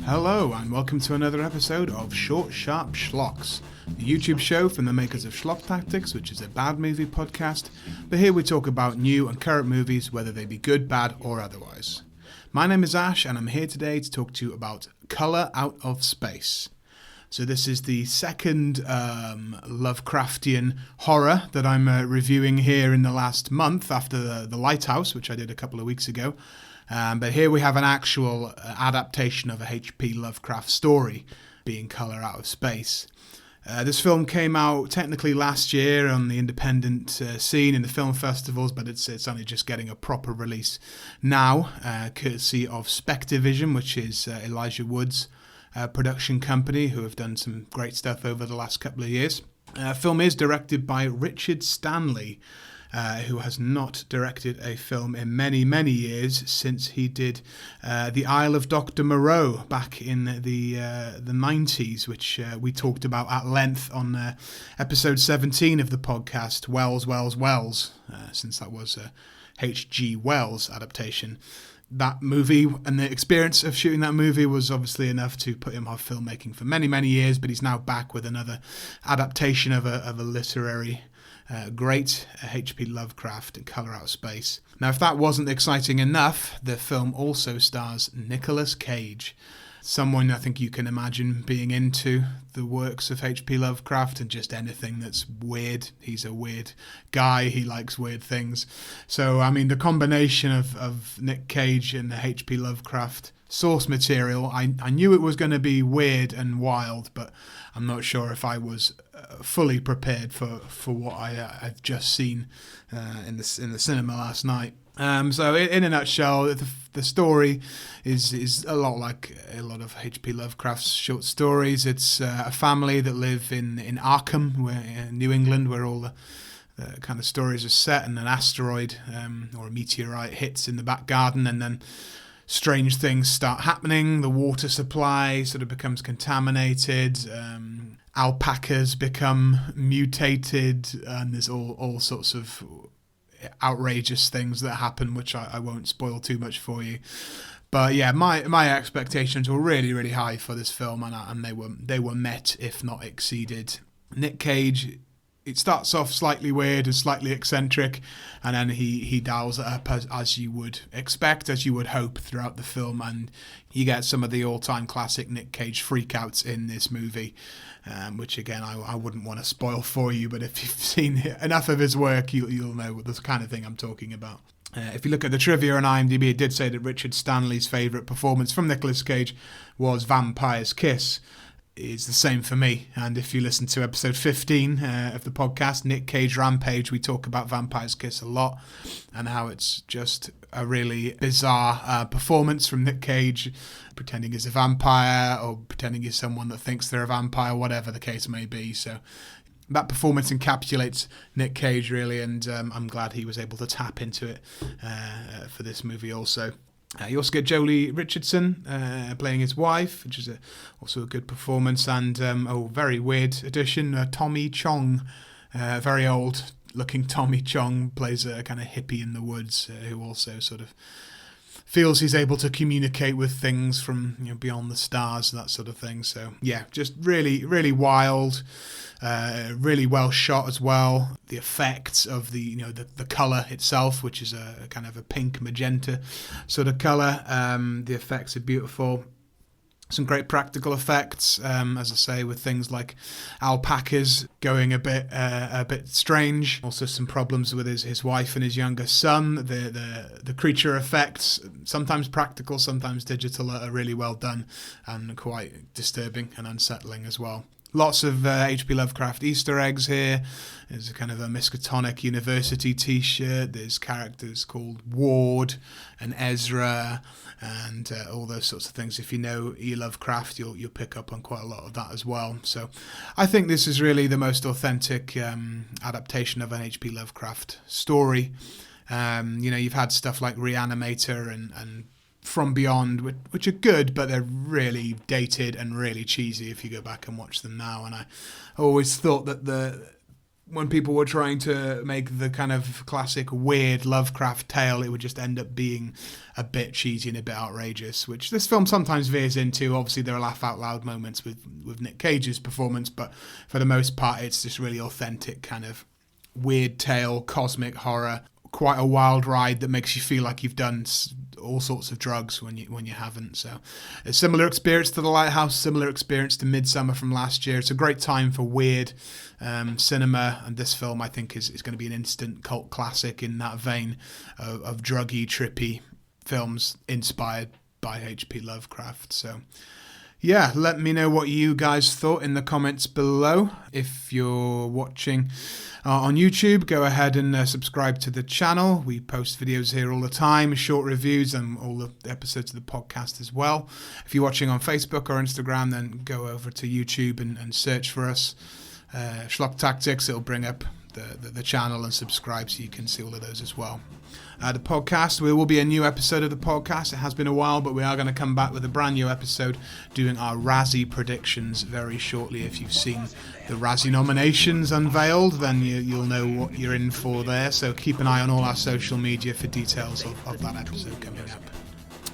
Hello and welcome to another episode of Short Sharp Schlocks, the YouTube show from the makers of Schlock Tactics, which is a bad movie podcast, but here we talk about new and current movies, whether they be good, bad or otherwise. My name is Ash and I'm here today to talk to you about Colour Out of Space. So this is the second Lovecraftian horror that I'm reviewing here in the last month after the Lighthouse, which I did a couple of weeks ago. But here we have an actual adaptation of a H.P. Lovecraft story, being Colour Out of Space. This film came out technically last year on the independent scene in the film festivals, but it's only just getting a proper release now, courtesy of Spectivision, which is Elijah Wood's production company, who have done some great stuff over the last couple of years. Film is directed by Richard Stanley, who has not directed a film in many, many years since he did The Isle of Dr. Moreau back in the 90s, which we talked about at length on episode 17 of the podcast, Wells, since that was a H.G. Wells adaptation. That movie and the experience of shooting that movie was obviously enough to put him off filmmaking for many, many years, but he's now back with another adaptation of a literary great H.P. Lovecraft and Colour Out of Space. Now, if that wasn't exciting enough, the film also stars Nicolas Cage, someone I think you can imagine being into the works of H.P. Lovecraft and just anything that's weird. He's a weird guy. He likes weird things. So, I mean, the combination of Nic Cage and the H.P. Lovecraft source material, I knew it was going to be weird and wild, but I'm not sure if I was fully prepared for what I've just seen in the cinema last night. So in a nutshell, the story is a lot like a lot of H.P. Lovecraft's short stories. It's a family that live in Arkham, New England, where all the kind of stories are set, and an asteroid or a meteorite hits in the back garden, and then strange things start happening. The water supply sort of becomes contaminated. Alpacas become mutated, and there's all sorts of outrageous things that happen, which I won't spoil too much for you. But yeah, my expectations were really, really high for this film, and they were met, if not exceeded. Nic Cage, it starts off slightly weird and slightly eccentric, and then he dials it up as you would expect, as you would hope throughout the film, and you get some of the all-time classic Nic Cage freakouts in this movie, which again I wouldn't want to spoil for you, but if you've seen enough of his work, you'll know the kind of thing I'm talking about. If you look at the trivia on IMDb, it did say that Richard Stanley's favourite performance from Nicolas Cage was Vampire's Kiss. Is the same for me, and if you listen to episode 15 of the podcast, Nic Cage Rampage, we talk about Vampire's Kiss a lot and how it's just a really bizarre performance from Nic Cage, pretending he's a vampire or pretending he's someone that thinks they're a vampire, whatever the case may be. So that performance encapsulates Nic Cage really, and I'm glad he was able to tap into it for this movie also. You also get Jolie Richardson playing his wife, which is also a good performance, and very weird addition, Tommy Chong, very old-looking Tommy Chong, plays a kind of hippie in the woods who also sort of feels he's able to communicate with things from beyond the stars, that sort of thing. So yeah, just really, really wild. Really well shot as well. The effects of the colour itself, which is a kind of a pink magenta sort of colour. The effects are beautiful. Some great practical effects, as I say, with things like alpacas going a bit strange. Also some problems with his wife and his younger son. The creature effects, sometimes practical, sometimes digital, are really well done and quite disturbing and unsettling as well. Lots of H.P. Lovecraft Easter eggs here. There's a kind of a Miskatonic University t-shirt. There's characters called Ward and Ezra and all those sorts of things. If you know E. Lovecraft, you'll pick up on quite a lot of that as well. So I think this is really the most authentic adaptation of an H.P. Lovecraft story. You've had stuff like Reanimator and From Beyond, which are good, but they're really dated and really cheesy if you go back and watch them now. And I always thought that when people were trying to make the kind of classic weird Lovecraft tale, it would just end up being a bit cheesy and a bit outrageous, which this film sometimes veers into. Obviously, there are laugh-out-loud moments with Nic Cage's performance, but for the most part, it's just really authentic kind of weird tale, cosmic horror, quite a wild ride that makes you feel like you've done all sorts of drugs when you haven't. So a similar experience to The Lighthouse, similar experience to Midsummer from last year. It's a great time for weird cinema, and this film I think is going to be an instant cult classic in that vein of druggy, trippy films inspired by H.P. Lovecraft. So yeah, let me know what you guys thought in the comments below. If you're watching on YouTube, go ahead and subscribe to the channel. We post videos here all the time, short reviews, and all the episodes of the podcast as well. If you're watching on Facebook or Instagram, then go over to YouTube and search for us, Schlock Tactics. It'll bring up the channel, and subscribe so you can see all of those as well. The podcast, there will be a new episode of the podcast. It has been a while, but we are going to come back with a brand new episode doing our Razzie predictions very shortly. If you've seen the Razzie nominations unveiled, then you'll know what you're in for there. So keep an eye on all our social media for details of that episode coming up.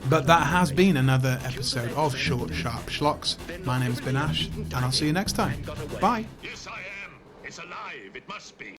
But that has been another episode of Short Sharp Schlocks. My name's been Ash, and I'll see you next time. Bye. Yes, I am. It's alive. It must be.